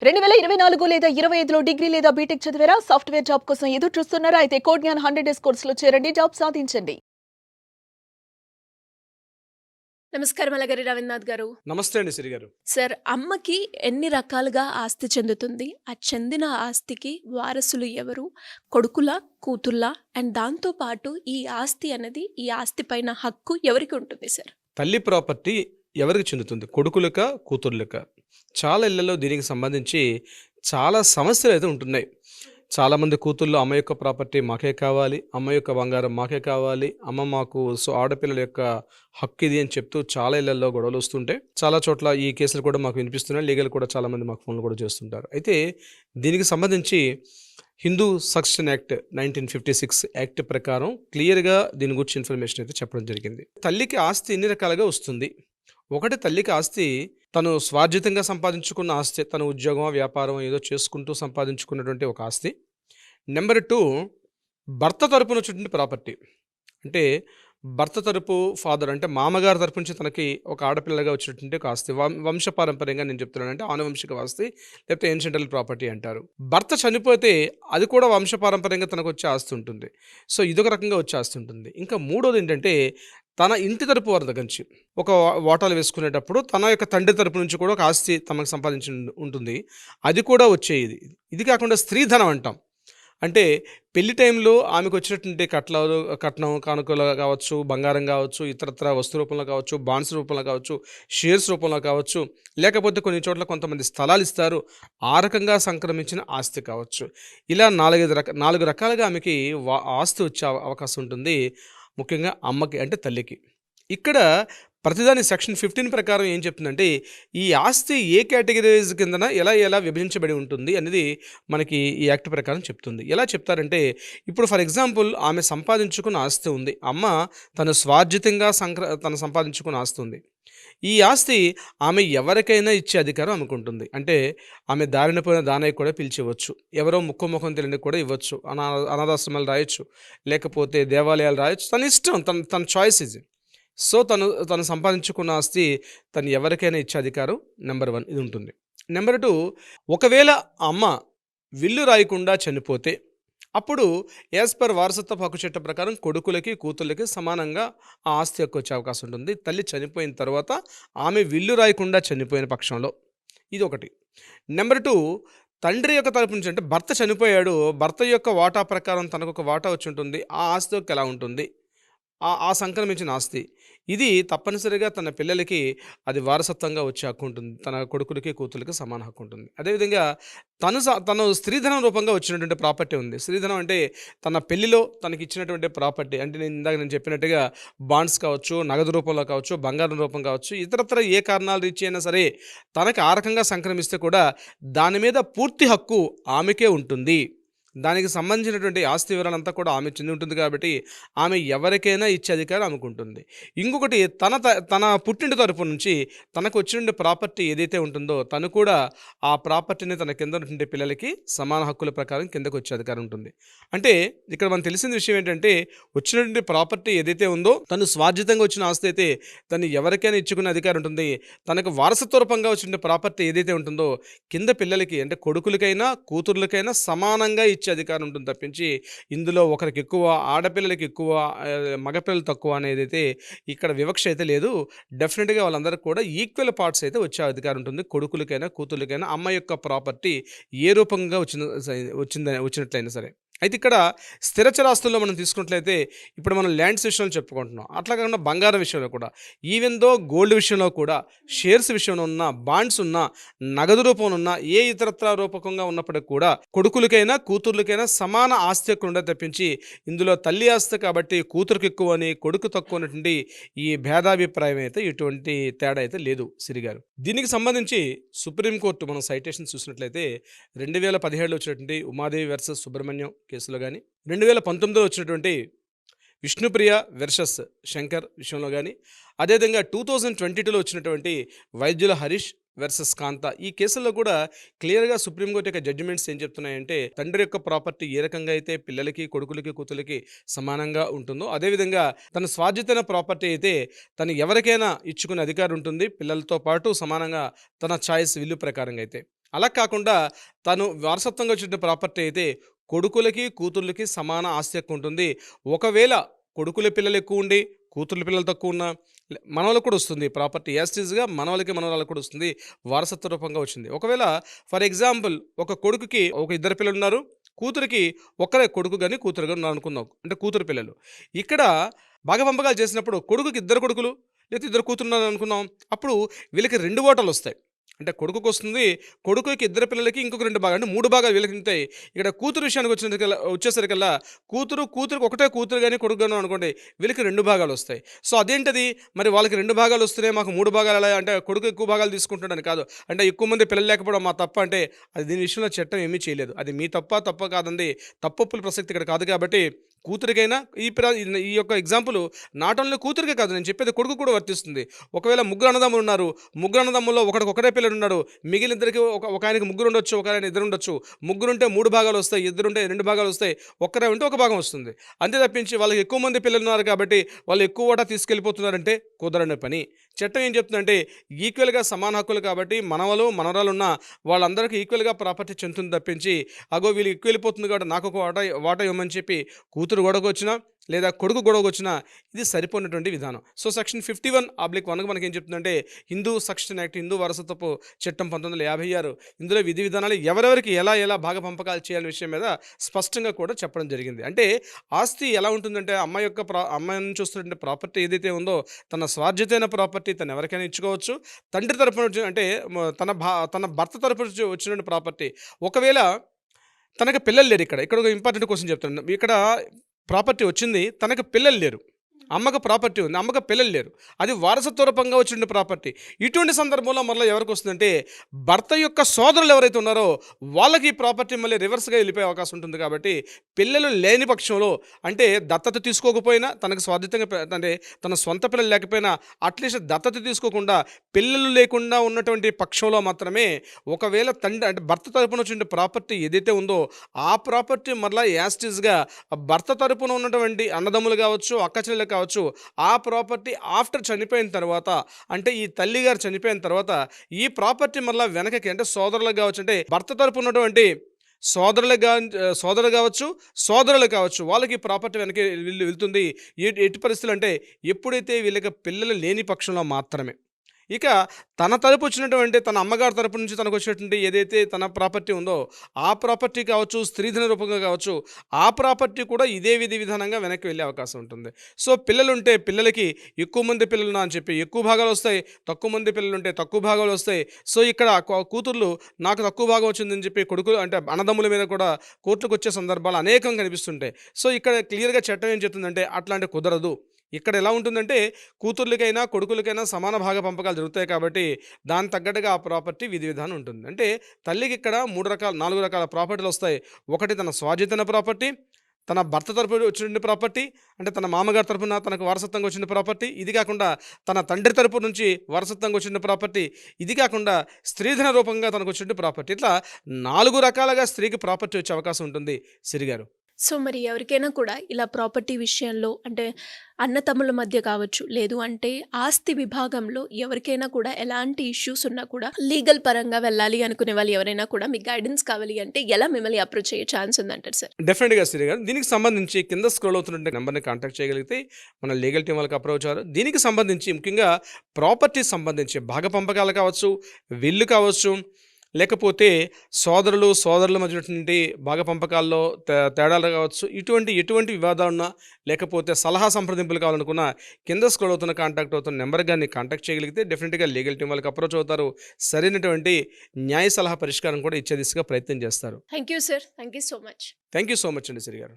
2024 లేదా 25లో డిగ్రీ లేదా బీటెక్ చదివారా? సాఫ్ట్‌వేర్ జాబ్ కోసం ఎదురు చూస్తున్నారా? అయితే కోడ్ జ్ఞాన్ 100 డేస్ కోర్సులో చేరండి. జాబ్ సాధించండి. నమస్కారం అలగరి రవీంద్రనాథ్ గారు. నమస్తే అండి సిరి గారు. సార్, అమ్మకి ఎన్ని రకాలుగా ఆస్తి చెందుతుంది? ఆ చెందిన ఆస్తికి వారసులు ఎవరు? కొడుకులా? కూతుర్లా? అండ్ దాంతో పాటు ఈ ఆస్తి అనేది, ఈ ఆస్తి పైన హక్కు ఎవరికి ఉంటుంది సార్? తల్లి ప్రాపర్టీ ఎవరికి చెందుతుంది? కొడుకులకా? కూతుర్లకా? చాలా ఇళ్లలో దీనికి సంబంధించి చాలా సమస్యలైతే ఉంటున్నాయి. చాలామంది కూతుళ్ళు అమ్మ యొక్క ప్రాపర్టీ మాకే కావాలి, అమ్మ యొక్క బంగారం మాకే కావాలి, అమ్మ మాకు ఆడపిల్లల యొక్క హక్కు ఇది అని చెప్తూ చాలా ఇళ్లలో గొడవలు వస్తుంటే చాలా చోట్ల ఈ కేసులు కూడా మాకు వినిపిస్తున్నాయి. లీగల్ కూడా చాలామంది మాకు ఫోన్లు కూడా చేస్తుంటారు. అయితే దీనికి సంబంధించి హిందూ సక్సెషన్ యాక్ట్ 1956 యాక్ట్ ప్రకారం క్లియర్గా దీని గురించి ఇన్ఫర్మేషన్ అయితే చెప్పడం జరిగింది. తల్లికి ఆస్తి ఎన్ని రకాలుగా వస్తుంది. ఒకటి, తల్లికి ఆస్తి తను స్వార్జితంగా సంపాదించుకున్న ఆస్తి, తన ఉద్యోగం వ్యాపారం ఏదో చేసుకుంటూ సంపాదించుకున్నటువంటి ఒక ఆస్తి. నెంబర్ 2, భర్త తరపున వచ్చినటువంటి ప్రాపర్టీ. అంటే భర్త తరపు ఫాదర్ అంటే మామగారి తరపు నుంచి తనకి ఒక ఆడపిల్లగా వచ్చినటువంటి ఒక ఆస్తి, వంశపారంపర్యంగా నేను చెప్తున్నాను, అంటే ఆనువంశిక ఆస్తి లేకపోతే ఏన్షియంటల్ ప్రాపర్టీ అంటారు. భర్త చనిపోతే అది కూడా వంశపారంపర్యంగా తనకు వచ్చే ఆస్తి ఉంటుంది. సో ఇదొక రకంగా వచ్చే ఆస్తి ఉంటుంది. ఇంకా మూడోది ఏంటంటే తన ఇంటి తరపు వారి దగ్గర నుంచి ఒక వాటాలు వేసుకునేటప్పుడు తన యొక్క తండ్రి తరపు నుంచి కూడా ఒక ఆస్తి తమకు సంపాదించి ఉంటుంది, అది కూడా వచ్చేది. ఇది కాకుండా స్త్రీధనం అంటాం. అంటే పెళ్లి టైంలో ఆమెకు వచ్చినటువంటి కట్నం కానుకలు కావచ్చు, బంగారం కావచ్చు, ఇతరత్ర వస్తు రూపంలో కావచ్చు, బాండ్స్ రూపంలో కావచ్చు, షేర్స్ రూపంలో కావచ్చు, లేకపోతే కొన్ని చోట్ల కొంతమంది స్థలాలు ఇస్తారు, ఆ రకంగా సంక్రమించిన ఆస్తి కావచ్చు. ఇలా 4 రకాలుగా ఆమెకి ఆస్తి వచ్చే అవకాశం ఉంటుంది, ముఖ్యంగా అమ్మకి అంటే తల్లికి. ఇక్కడ ప్రతిదాని సెక్షన్ 15 ప్రకారం ఏం చెప్తుందంటే ఈ ఆస్తి ఏ కేటగిరీస్ కిందన ఎలా విభజించబడి ఉంటుంది అనేది మనకి ఈ యాక్ట్ ప్రకారం చెప్తుంది. ఎలా చెప్తారంటే ఇప్పుడు ఫర్ ఎగ్జాంపుల్ ఆమె సంపాదించుకున్న ఆస్తి ఉంది, అమ్మ తను స్వార్జితంగా తను సంపాదించుకున్న ఆస్తి ఉంది. ఈ ఆస్తి ఆమె ఎవరికైనా ఇచ్చే అధికారం ఆమెకు ఉంటుంది. అంటే ఆమె దారిన పోయిన దానయ్య కూడా పిలిచివ్వచ్చు, ఎవరో ముఖం తెలియని కూడా ఇవ్వచ్చు, అనాథాశ్రమాలు రాయొచ్చు, లేకపోతే దేవాలయాలు రాయొచ్చు, తన ఇష్టం, తన చాయిస్ ఇది. సో తను సంపాదించుకున్న ఆస్తి తను ఎవరికైనా ఇచ్చే అధికారం నెంబర్ 1 ఇది ఉంటుంది. నెంబర్ 2, ఒకవేళ అమ్మ విల్లు రాయకుండా చనిపోతే అప్పుడు యాజ్ పర్ వారసత్వ హక్కు చట్టం ప్రకారం కొడుకులకి కూతుళ్ళకి సమానంగా ఆ ఆస్తి హక్కు వచ్చే అవకాశం ఉంటుంది. తల్లి చనిపోయిన తర్వాత ఆమె విల్లు రాయకుండా చనిపోయిన పక్షంలో ఇది ఒకటి. నెంబర్ 2, తండ్రి యొక్క తరపు నుంచి అంటే భర్త చనిపోయాడు, భర్త యొక్క వాటా ప్రకారం తనకు ఒక వాటా వచ్చి ఉంటుంది, ఆ ఆస్తి హక్కు ఎలా ఉంటుంది, ఆ సంక్రమించిన ఆస్తి ఇది తప్పనిసరిగా తన పిల్లలకి అది వారసత్వంగా వచ్చే హక్కు ఉంటుంది, తన కొడుకులకి కూతురికి సమాన హక్కు ఉంటుంది. అదేవిధంగా తను స్త్రీధనం రూపంగా వచ్చినటువంటి ప్రాపర్టీ ఉంది. స్త్రీధనం అంటే తన పెళ్లిలో తనకి ఇచ్చినటువంటి ప్రాపర్టీ, అంటే నేను చెప్పినట్టుగా బాండ్స్ కావచ్చు, నగదు రూపంలో కావచ్చు, బంగారం రూపం కావచ్చు, ఇతరత్ర ఏ కారణాలు రీచ్ అయినా సరే తనకి ఆ రకంగా సంక్రమిస్తే కూడా దాని మీద పూర్తి హక్కు ఆమెకే ఉంటుంది. దానికి సంబంధించినటువంటి ఆస్తి వివరాలంతా కూడా ఆమె చెంది ఉంటుంది కాబట్టి ఆమె ఎవరికైనా ఇచ్చే అధికారం ఆమెకు ఉంటుంది. ఇంకొకటి, తన పుట్టింటి తరపు నుంచి తనకు వచ్చిన ప్రాపర్టీ ఏదైతే ఉంటుందో తను కూడా ఆ ప్రాపర్టీని తన కింద ఉన్నటువంటి పిల్లలకి సమాన హక్కుల ప్రకారం కిందకు వచ్చే అధికారం ఉంటుంది. అంటే ఇక్కడ మనకు తెలిసిన విషయం ఏంటంటే వచ్చినటువంటి ప్రాపర్టీ ఏదైతే ఉందో తను స్వార్జితంగా వచ్చిన ఆస్తి అయితే తను ఎవరికైనా ఇచ్చుకునే అధికారం ఉంటుంది. తనకు వారసత్వ రూపంగా వచ్చిన ప్రాపర్టీ ఏదైతే ఉంటుందో కింద పిల్లలకి అంటే కొడుకులకైనా కూతుర్లకైనా సమానంగా ఇచ్చే అధికారం ఉంటుంది తప్పించి ఇందులో ఒకరికి ఎక్కువ, ఆడపిల్లలకి ఎక్కువ, మగపిల్లలు తక్కువ అనేది అయితే ఇక్కడ వివక్ష అయితే లేదు. డెఫినెట్గా వాళ్ళందరికీ కూడా ఈక్వల్ పార్ట్స్ అయితే వచ్చే అధికారం ఉంటుంది. కొడుకులకైనా కూతుర్లకైనా అమ్మ యొక్క ప్రాపర్టీ ఏ రూపంగా వచ్చినట్లయినా సరే. అయితే ఇక్కడ స్థిరచరాస్తుల్లో మనం తీసుకున్నట్లయితే ఇప్పుడు మనం ల్యాండ్స్ విషయంలో చెప్పుకుంటున్నాం, అట్లా కాకుండా బంగారం విషయంలో కూడా, ఈవెన్ దో గోల్డ్ విషయంలో కూడా, షేర్స్ విషయంలో ఉన్న, బాండ్స్ ఉన్న, నగదు రూపంలో ఉన్న, ఏ ఇతరత్ర రూపకంగా ఉన్నప్పటికీ కూడా కొడుకులకైనా కూతుర్లకైనా సమాన ఆస్తి హక్కు ఉండదు తప్పించి ఇందులో తల్లి ఆస్తి కాబట్టి కూతురుకు ఎక్కువ అని కొడుకు తక్కువ అనేటువంటి ఈ భేదాభిప్రాయం అయితే ఎటువంటి తేడా అయితే లేదు సిరిగారు. దీనికి సంబంధించి సుప్రీంకోర్టు మనం సైటేషన్ చూసినట్లయితే 2017లో వచ్చినటువంటి ఉమాదేవి వర్సెస్ సుబ్రహ్మణ్యం కేసులో కానీ, 2019లో వచ్చినటువంటి విష్ణుప్రియ వర్సెస్ శంకర్ విషయంలో కానీ, అదేవిధంగా 2022లో వచ్చినటువంటి వైద్యుల హరీష్ వర్సెస్ కాంత ఈ కేసుల్లో కూడా క్లియర్గా సుప్రీంకోర్టు యొక్క జడ్జిమెంట్స్ ఏం చెప్తున్నాయంటే తండ్రి యొక్క ప్రాపర్టీ ఏ రకంగా అయితే పిల్లలకి కొడుకులకి కూతులకి సమానంగా ఉంటుందో అదేవిధంగా తన స్వార్జితమైన ప్రాపర్టీ అయితే తను ఎవరికైనా ఇచ్చుకునే అధికారం ఉంటుంది, పిల్లలతో పాటు సమానంగా తన చాయిస్ విల్లు ప్రకారంగా అయితే. అలా కాకుండా తను వారసత్వంగా వచ్చిన ప్రాపర్టీ అయితే కొడుకులకి కూతుర్లకి సమాన ఆస్తి హక్కు ఉంటుంది. ఒకవేళ కొడుకుల పిల్లలు ఎక్కువ ఉండి కూతుర్ల పిల్లలు తక్కువ ఉన్నా మనవలకు కూడా వస్తుంది ప్రాపర్టీ యాస్టీజ్గా, మనవలకి మనవరాలకు కూడా వస్తుంది, వారసత్వ రూపంగా వచ్చింది. ఒకవేళ ఫర్ ఎగ్జాంపుల్ ఒక కొడుకుకి ఒక ఇద్దరు పిల్లలు ఉన్నారు, కూతురికి ఒక్కరే కొడుకు కానీ కూతురు కానీ ఉన్నారు అనుకుందాం, అంటే కూతురు పిల్లలు. ఇక్కడ భాగపంపకాలు చేసినప్పుడు కొడుకుకి ఇద్దరు కొడుకులు లేకపోతే ఇద్దరు కూతురున్నారు అనుకుందాం, అప్పుడు వీళ్ళకి 2 ఓటాలు వస్తాయి. అంటే కొడుకుకి వస్తుంది, కొడుకుకి ఇద్దరు పిల్లలకి ఇంకొక 2 భాగాలు, అంటే 3 భాగాలు వీళ్ళకి ఉంటాయి. ఇక్కడ కూతురు విషయానికి వచ్చేసరికల్లా కూతురికి ఒకటే కూతురు కానీ కొడుకు కానీ అనుకోండి, వీళ్ళకి 2 భాగాలు వస్తాయి. సో అదేంటది, మరి వాళ్ళకి 2 భాగాలు వస్తున్నాయి, మాకు 3 భాగాలు ఎలా అంటే కొడుకు ఎక్కువ భాగాలు తీసుకుంటాడని కాదు, అంటే ఎక్కువ మంది పిల్లలు లేకపోవడం మా తప్ప అంటే అది దీని విషయంలో చట్టం ఏమీ చేయలేదు. అది మీ తప్ప కాదండి, తప్పొప్పుల ప్రసక్తి ఇక్కడ కాదు. కాబట్టి కూతురికైనా ఈ యొక్క ఎగ్జాంపుల్ నాట్ ఓన్లీ కూతురికే కాదు, నేను చెప్పేది కొడుకు కూడా వర్తిస్తుంది. ఒకవేళ ముగ్గురు అన్నదమ్ములు ఉన్నారు, ముగ్గురు అన్నదమ్ముల్లో ఒకటే పిల్లడు ఉన్నాడు, మిగిలిన ఒక ఆయనకి ముగ్గురు ఉండొచ్చు, ఒక ఆయన ఇద్దరు ఉండొచ్చు. ముగ్గురుంటే 3 భాగాలు వస్తాయి, ఇద్దరుంటే 2 భాగాలు వస్తాయి, ఒక్కరే ఉంటే 1 భాగం వస్తుంది. అంతే తప్పించి వాళ్ళకి ఎక్కువ మంది పిల్లలు ఉన్నారు కాబట్టి వాళ్ళు ఎక్కువ ఓటా తీసుకెళ్ళిపోతున్నారంటే కుదరని పని. చట్టం ఏం చెప్తుందంటే ఈక్వల్గా సమాన హక్కులు కాబట్టి మనవలు మనవరాలు ఉన్న వాళ్ళందరికీ ఈక్వల్గా ప్రాపర్టీ చెందుతుంది తప్పించి అగో వీళ్ళు ఎక్కువ వెళ్ళిపోతుంది కాబట్టి నాకు ఒక వాటా ఇవ్వమని చెప్పి కూతురు గొడవకు వచ్చినా లేదా కొడుకు గొడవకు వచ్చినా ఇది సరిపోయినటువంటి విధానం. సో సెక్షన్ 51/1 మనకి ఏం చెప్తుందంటే హిందూ సక్సెషన్ యాక్ట్, హిందూ వారసత్వపు చట్టం 1956, ఇందులో విధి విధానాలు ఎవరెవరికి ఎలా భాగ పంపకాలు చేయాలనే విషయం మీద స్పష్టంగా కూడా చెప్పడం జరిగింది. అంటే ఆస్తి ఎలా ఉంటుందంటే అమ్మాయి నుంచి వస్తున్నటువంటి ప్రాపర్టీ ఏదైతే ఉందో తన స్వార్జితమైన ప్రాపర్టీ తను ఎవరికైనా ఇచ్చుకోవచ్చు. తండ్రి తరపున అంటే తన భర్త తరపున వచ్చినటువంటి ప్రాపర్టీ, ఒకవేళ తనకు పిల్లలు లేరు, ఇక్కడ ఒక ఇంపార్టెంట్ క్వశ్చన్ చెప్తాను. ఇక్కడ ప్రాపర్టీ వచ్చింది, తనకు పిల్లలు లేరు, అమ్మకు ప్రాపర్టీ ఉంది, అమ్మకు పిల్లలు లేరు, అది వారసత్వ రూపంగా వచ్చిన ప్రాపర్టీ. ఇటువంటి సందర్భంలో మళ్ళీ ఎవరికి వస్తుందంటే భర్త యొక్క సోదరులు ఎవరైతే ఉన్నారో వాళ్ళకి ఈ ప్రాపర్టీ మళ్ళీ రివర్స్గా వెళ్ళిపోయే అవకాశం ఉంటుంది. కాబట్టి పిల్లలు లేని పక్షంలో, అంటే దత్తత తీసుకోకపోయినా తనకు స్వాధితంగా అంటే తన సొంత పిల్లలు లేకపోయినా అట్లీస్ట్ దత్తత తీసుకోకుండా పిల్లలు లేకుండా ఉన్నటువంటి పక్షంలో మాత్రమే ఒకవేళ తండ్రి అంటే భర్త తరపున వచ్చిన ప్రాపర్టీ ఏదైతే ఉందో ఆ ప్రాపర్టీ మళ్ళీ యాస్టిస్గా భర్త తరపున ఉన్నటువంటి అన్నదమ్ములు కావచ్చు, అక్క చెల్లెలు కావచ్చు, ఆ ప్రాపర్టీ ఆఫ్టర్ చనిపోయిన తర్వాత, అంటే ఈ తల్లి గారు చనిపోయిన తర్వాత ఈ ప్రాపర్టీ మళ్ళీ వెనకకి అంటే సోదరులకు కావచ్చు, అంటే భర్త తరపు ఉన్నటువంటి సోదరులు కావచ్చు వాళ్ళకి ప్రాపర్టీ వెనక్కి వెళ్తుంది. ఎట్టి పరిస్థితులు అంటే ఎప్పుడైతే వీళ్ళకి పిల్లలు లేని పక్షంలో మాత్రమే. ఇక తన తరపు వచ్చినటువంటి తన అమ్మగారి తరపు నుంచి తనకు వచ్చినటువంటి ఏదైతే తన ప్రాపర్టీ ఉందో ఆ ప్రాపర్టీ కావచ్చు, స్త్రీధన రూపంగా కావచ్చు, ఆ ప్రాపర్టీ కూడా ఇదే విధానంగా వెనక్కి వెళ్ళే అవకాశం ఉంటుంది. సో పిల్లలుంటే పిల్లలకి ఎక్కువ మంది పిల్లలు అని చెప్పి ఎక్కువ భాగాలు వస్తాయి, తక్కువ మంది పిల్లలుంటే తక్కువ భాగాలు వస్తాయి. సో ఇక్కడ కూతుర్లు నాకు తక్కువ భాగం వచ్చిందని చెప్పి కొడుకులు అంటే అన్నదమ్ముల మీద కూడా కోర్టుకు వచ్చే సందర్భాలు అనేకం కనిపిస్తుంటాయి. సో ఇక్కడ క్లియర్గా చట్టం ఏం చెప్తుందంటే అట్లాంటి కుదరదు. ఇక్కడ ఎలా ఉంటుందంటే కూతుర్లకైనా కొడుకులకైనా సమాన భాగ పంపకాలు జరుగుతాయి కాబట్టి దాని తగ్గట్టుగా ఆ ప్రాపర్టీ విధి విధానం ఉంటుంది. అంటే తల్లికి ఇక్కడ 4 రకాల ప్రాపర్టీలు వస్తాయి. ఒకటి తన స్వాధీన ప్రాపర్టీ, తన భర్త తరపున వచ్చిన ప్రాపర్టీ, అంటే తన మామగారి తరపున తనకు వారసత్వంగా వచ్చిన ప్రాపర్టీ, ఇది కాకుండా తన తండ్రి తరపు నుంచి వారసత్వంగా వచ్చిన ప్రాపర్టీ, ఇది కాకుండా స్త్రీధన రూపంగా తనకు వచ్చిన ప్రాపర్టీ. ఇట్లా 4 రకాలుగా స్త్రీకి ప్రాపర్టీ వచ్చే అవకాశం ఉంటుంది సిరిగారు. సో మరి ఎవరికైనా కూడా ఇలా ప్రాపర్టీ విషయంలో అంటే అన్నతమ్ముల మధ్య కావచ్చు, లేదు అంటే ఆస్తి విభాగంలో ఎవరికైనా కూడా ఎలాంటి ఇష్యూస్ ఉన్నా కూడా లీగల్ పరంగా వెళ్ళాలి అనుకునే వాళ్ళు ఎవరైనా కూడా మీకు గైడెన్స్ కావాలి అంటే ఎలా మిమ్మల్ని అప్రోచ్ అయ్యే ఛాన్స్ ఉందంటారు సార్? డెఫినెట్గా సిరి గారు, దీనికి సంబంధించి కింద స్క్రోల్ అవుతున్న నెంబర్ని కాంటాక్ట్ చేయగలిగితే మన లీగల్ టీం వాళ్ళకి అప్రోచ్ అవ్వరు. దీనికి సంబంధించి ముఖ్యంగా ప్రాపర్టీ సంబంధించి భాగ పంపకాలు కావచ్చు, విల్లు కావచ్చు, లేకపోతే సోదరుల మధ్య భాగ పంపకాల్లో తేడాలు కావచ్చు, ఎటువంటి వివాదాలున్నా లేకపోతే సలహా సంప్రదింపులు కావాలనుకున్నా కింద స్క్రోల్ అవుతున్న కాంటాక్ట్ అవుతున్న నెంబర్ కానీ కాంటాక్ట్ చేయగలిగితే డెఫినెట్గా లీగల్ టీం వాళ్ళకి అప్రోచ్ అవుతారు. సరైనటువంటి న్యాయ సలహా పరిష్కారం కూడా ఇచ్చే దిశగా ప్రయత్నం చేస్తారు. Thank you sir, thank you so much. Thank you so much అండి సిరి గారు.